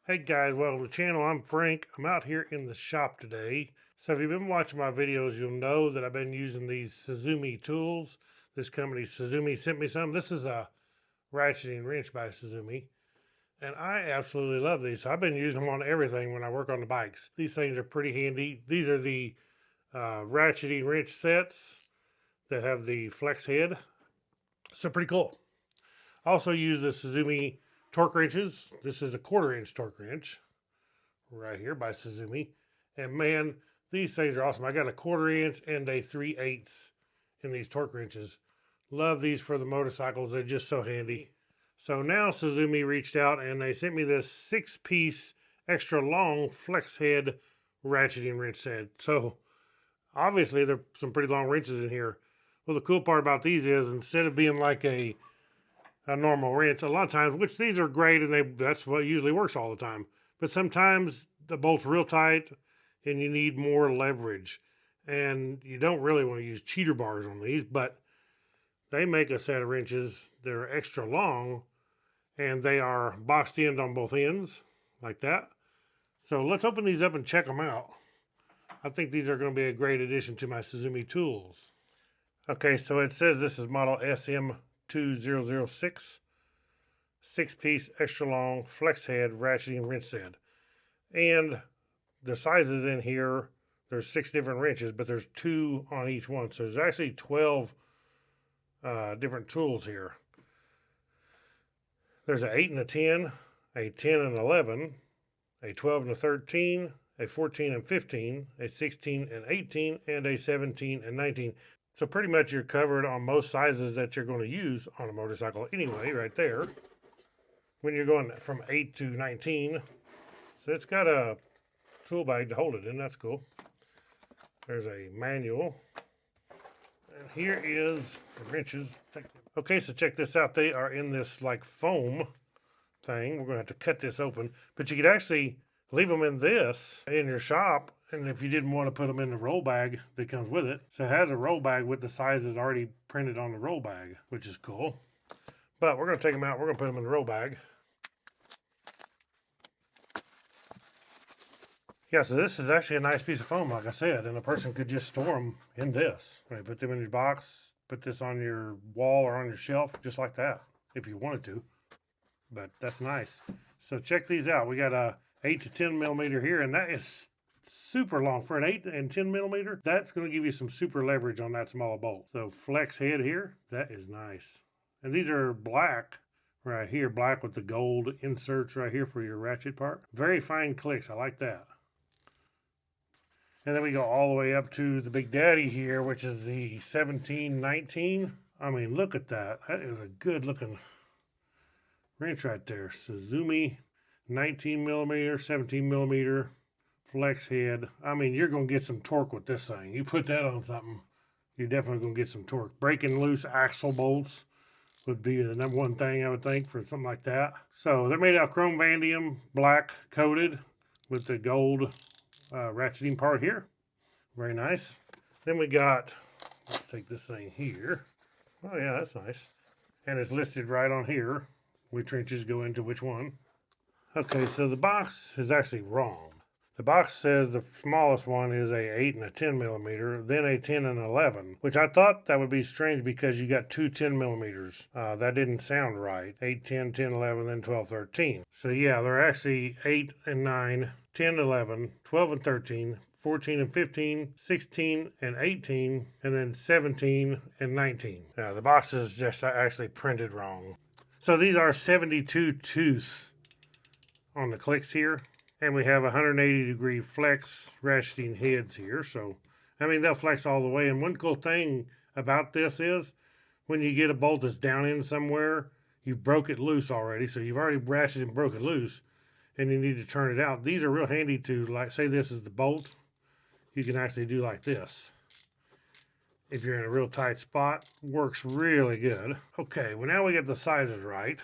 Hey guys, welcome to the channel. I'm Frank. I'm out here in the shop today. So if you've been watching my videos, you'll know that I've been using these Suzume tools. This company, Suzume, sent me some. This is a ratcheting wrench by Suzume. And I absolutely love these. So I've been using them on everything when I work on the bikes. These things are pretty handy. These are the ratcheting wrench sets that have the flex head. So pretty cool. I also use the Suzume torque wrenches. This is a 1/4 inch torque wrench right here by Suzume. And man, these things are awesome. I got a 1/4 inch and a 3/8 in these torque wrenches. Love these for the motorcycles. They're just so handy. So now Suzume reached out and they sent me this 6-piece extra long flex head ratcheting wrench set. So obviously there's some pretty long wrenches in here. Well, the cool part about these is instead of being like a normal wrench, a lot of times, which these are great and that's what usually works all the time, but sometimes the bolt's real tight and you need more leverage, and you don't really want to use cheater bars on these, but they make a set of wrenches that are extra long and they are boxed in on both ends like that. So let's open these up and check them out. I think these are going to be a great addition to my Suzume tools. Okay, so it says this is model SM2006, 6-piece extra long flex head ratcheting wrench set. And the sizes in here, there's 6 different wrenches, but there's 2 on each one. So there's actually 12 different tools here. There's an 8 and a 10, a 10 and 11, a 12 and a 13, a 14 and 15, a 16 and 18, and a 17 and 19. So pretty much you're covered on most sizes that you're going to use on a motorcycle anyway, right there. When you're going from 8 to 19. So it's got a tool bag to hold it in. That's cool. There's a manual. And here is the wrenches. Okay, so check this out. They are in this like foam thing. We're going to have to cut this open. But you could actually leave them in this in your shop. And if you didn't want to put them in the roll bag that comes with it. So it has a roll bag with the sizes already printed on the roll bag, which is cool. But we're going to take them out. We're going to put them in the roll bag. Yeah, so this is actually a nice piece of foam, like I said, and a person could just store them in this. Right, put them in your box, put this on your wall or on your shelf, just like that, if you wanted to. But that's nice. So check these out. We got a 8 to 10 millimeter here, and that is super long for an 8 and 10 millimeter. That's going to give you some super leverage on that small bolt. So flex head here, that is nice. And these are black right here, black with the gold inserts right here for your ratchet part. Very fine clicks. I like that. And then we go all the way up to the Big Daddy here, which is the 1719. I mean, look at that. That is a good looking wrench right there. Suzume 19 millimeter, 17 millimeter flex head. I mean, you're going to get some torque with this thing. You put that on something, you're definitely going to get some torque. Breaking loose axle bolts would be the number one thing I would think for something like that. So they're made out of chrome vanadium, black coated with the gold ratcheting part here. Very nice. Then we got, let's take this thing here. Oh yeah, that's nice. And it's listed right on here which wrenches go into which one. Okay, so the box is actually wrong. The box says the smallest one is a 8 and a 10 millimeter, then a 10 and 11, which I thought that would be strange because you got 2 10 millimeters. That didn't sound right. 8, 10, 10, 11, then 12, 13. So yeah, they're actually 8 and 9, 10, 11, 12 and 13, 14 and 15, 16 and 18, and then 17 and 19. Now the box is just actually printed wrong. So these are 72 tooth on the clicks here. And we have 180-degree flex ratcheting heads here. So, I mean, they'll flex all the way. And one cool thing about this is when you get a bolt that's down in somewhere, you broke it loose already. So you've already ratcheted and broke it loose, and you need to turn it out. These are real handy to, like, say this is the bolt. You can actually do like this. If you're in a real tight spot, works really good. Okay, well, now we get the sizes right.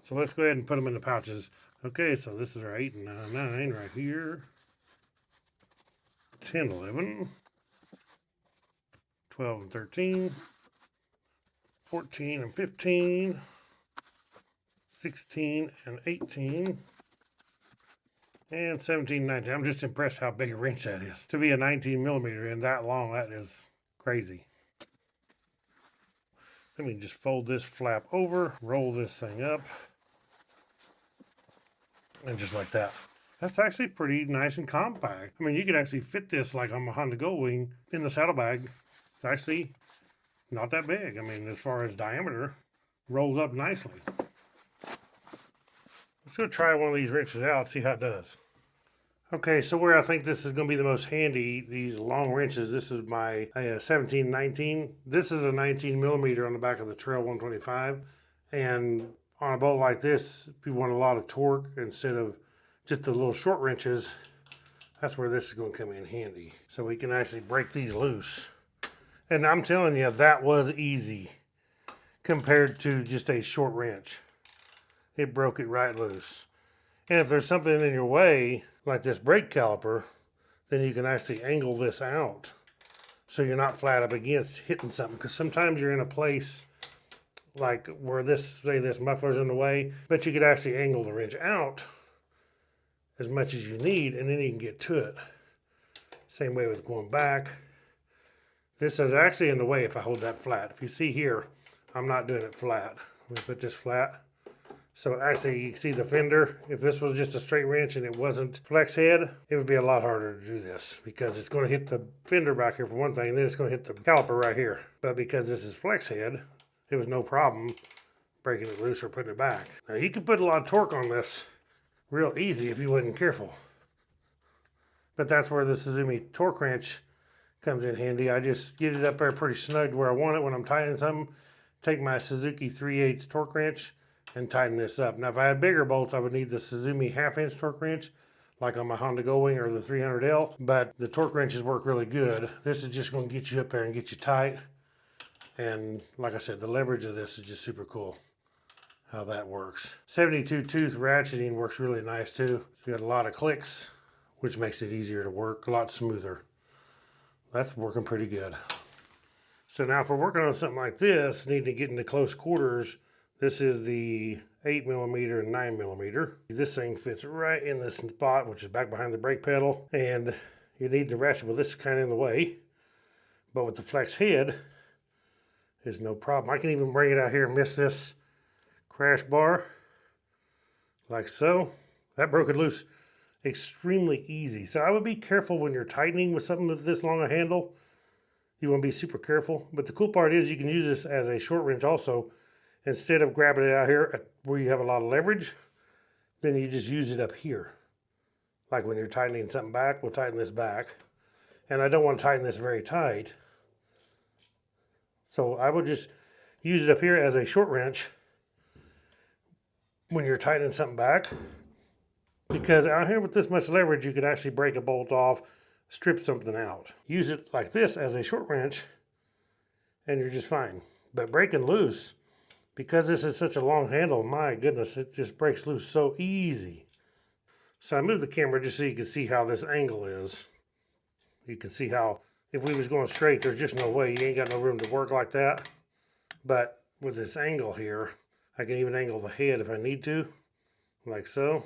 So let's go ahead and put them in the pouches. Okay, so this is our 8 and 9 right here. 10, 11, 12 and 13, 14 and 15, 16 and 18, And 1719. I'm just impressed how big a wrench that is. To be a 19 millimeter and that long, that is crazy. Let me just fold this flap over, roll this thing up, and just like that. That's actually pretty nice and compact. I mean, you could actually fit this like on my Honda Goldwing in the saddlebag. It's actually not that big. I mean, as far as diameter, rolls up nicely. Let's go try one of these wrenches out, see how it does. Okay, so where I think this is going to be the most handy, these long wrenches, this is my 1719. This is a 19 millimeter on the back of the Trail 125. And on a boat like this, if you want a lot of torque instead of just the little short wrenches, that's where this is going to come in handy. So we can actually break these loose. And I'm telling you, that was easy compared to just a short wrench. It broke it right loose. And if there's something in your way, like this brake caliper, then you can actually angle this out so you're not flat up against hitting something. Because sometimes you're in a place like where this, say this muffler's in the way, but you could actually angle the wrench out as much as you need, and then you can get to it. Same way with going back. This is actually in the way if I hold that flat. If you see here, I'm not doing it flat. Let me put this flat. So actually you can see the fender. If this was just a straight wrench and it wasn't flex head, it would be a lot harder to do this because it's going to hit the fender back here for one thing, and then it's going to hit the caliper right here. But because this is flex head, it was no problem breaking it loose or putting it back. Now you can put a lot of torque on this real easy if you wasn't careful. But that's where the Suzume torque wrench comes in handy. I just get it up there pretty snug where I want it when I'm tightening something. Take my Suzuki 3/8 torque wrench and tighten this up. Now if I had bigger bolts, I would need the Suzume 1/2 inch torque wrench like on my Honda Goldwing or the 300L, but the torque wrenches work really good. This is just going to get you up there and get you tight. And like I said, the leverage of this is just super cool how that works. 72 tooth ratcheting works really nice too. You got a lot of clicks, which makes it easier to work, a lot smoother. That's working pretty good. So now if we're working on something like this, need to get into close quarters, this is the 8 millimeter and 9 millimeter. This thing fits right in this spot, which is back behind the brake pedal, and you need to ratchet with this kind of in the way. But with the flex head, is no problem. I can even bring it out here and miss this crash bar like so. That broke it loose extremely easy. So I would be careful when you're tightening with something with this long a handle. You want to be super careful. But the cool part is you can use this as a short wrench also. Instead of grabbing it out here where you have a lot of leverage, then you just use it up here. Like when you're tightening something back, we'll tighten this back. And I don't want to tighten this very tight. So I would just use it up here as a short wrench when you're tightening something back, because out here with this much leverage you could actually break a bolt off, strip something out. Use it like this as a short wrench and you're just fine. But breaking loose, because this is such a long handle, my goodness, it just breaks loose so easy. So I moved the camera just so you can see how this angle is. You can see how if we was going straight, there's just no way. You ain't got no room to work like that. But with this angle here, I can even angle the head if I need to, like so.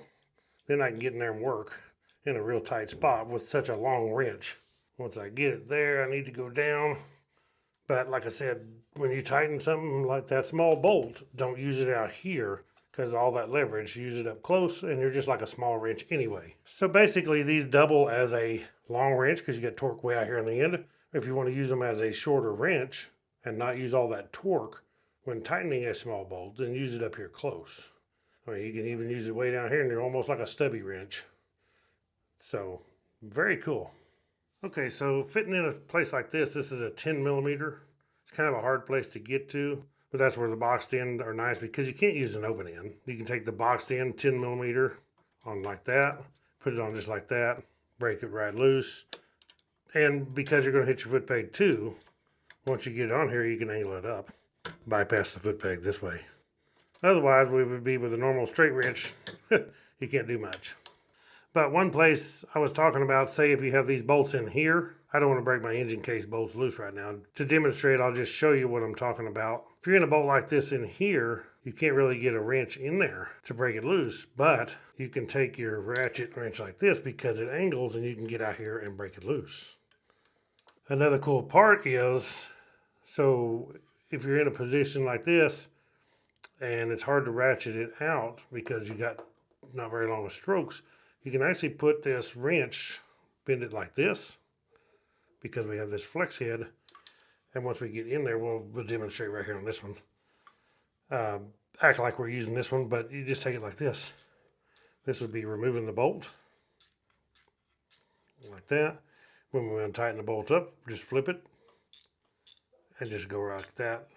Then I can get in there and work in a real tight spot with such a long wrench. Once I get it there, I need to go down. But like I said, when you tighten something like that small bolt, don't use it out here because all that leverage. Use it up close and you're just like a small wrench anyway. So basically these double as a long wrench because you get torque way out here on the end. If you want to use them as a shorter wrench and not use all that torque when tightening a small bolt, then use it up here close. I mean, you can even use it way down here and you're almost like a stubby wrench. So very cool. Okay, so fitting in a place like this is a 10 millimeter. It's kind of a hard place to get to, but that's where the boxed end are nice because you can't use an open end. You can take the boxed end 10 millimeter on like that, put it on just like that, break it right loose. And because you're going to hit your foot peg too, once you get it on here, you can angle it up, bypass the foot peg this way. Otherwise, we would be with a normal straight wrench. You can't do much. But one place I was talking about, say if you have these bolts in here, I don't want to break my engine case bolts loose right now. To demonstrate, I'll just show you what I'm talking about. If you're in a bolt like this in here, you can't really get a wrench in there to break it loose, but you can take your ratchet wrench like this because it angles and you can get out here and break it loose. Another cool part is, so if you're in a position like this and it's hard to ratchet it out because you got not very long of strokes, you can actually put this wrench, bend it like this, because we have this flex head. And once we get in there, we'll demonstrate right here on this one. Act like we're using this one, but you just take it like this. This would be removing the bolt. Like that. When we want to tighten the bolt up, just flip it. And just go right like that.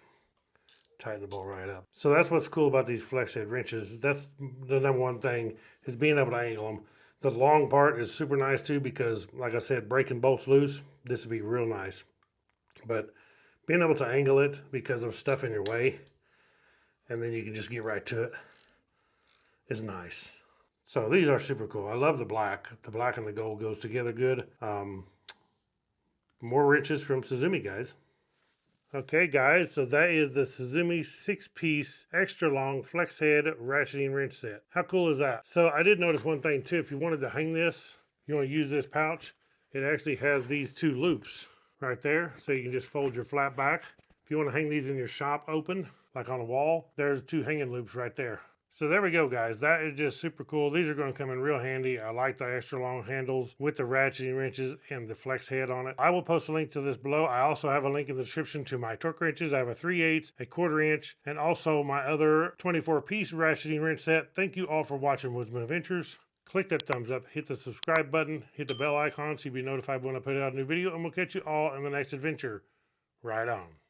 Tighten the bolt right up. So that's what's cool about these flex head wrenches. That's the number one thing, is being able to angle them. The long part is super nice too, because like I said, breaking bolts loose, this would be real nice. But being able to angle it because of stuff in your way, and then you can just get right to it, is nice. So these are super cool. I love the black. The black and the gold goes together good. More wrenches from Suzume, guys. Okay, guys, so that is the Suzume 6-piece extra long flex head ratcheting wrench set. How cool is that? So I did notice one thing too. If you wanted to hang this, you want to use this pouch, it actually has these 2 loops right there, so you can just fold your flat back. If you want to hang these in your shop open, like on a wall, there's 2 hanging loops right there. So there we go, guys. That is just super cool. These are going to come in real handy. I like the extra long handles with the ratcheting wrenches and the flex head on it. I will post a link to this below. I also have a link in the description to my torque wrenches. I have a 3/8, a 1/4 inch, and also my other 24-piece ratcheting wrench set. Thank you all for watching Woodzman Adventures. Click that thumbs up, hit the subscribe button, hit the bell icon so you'll be notified when I put out a new video, and we'll catch you all in the next adventure. Right on.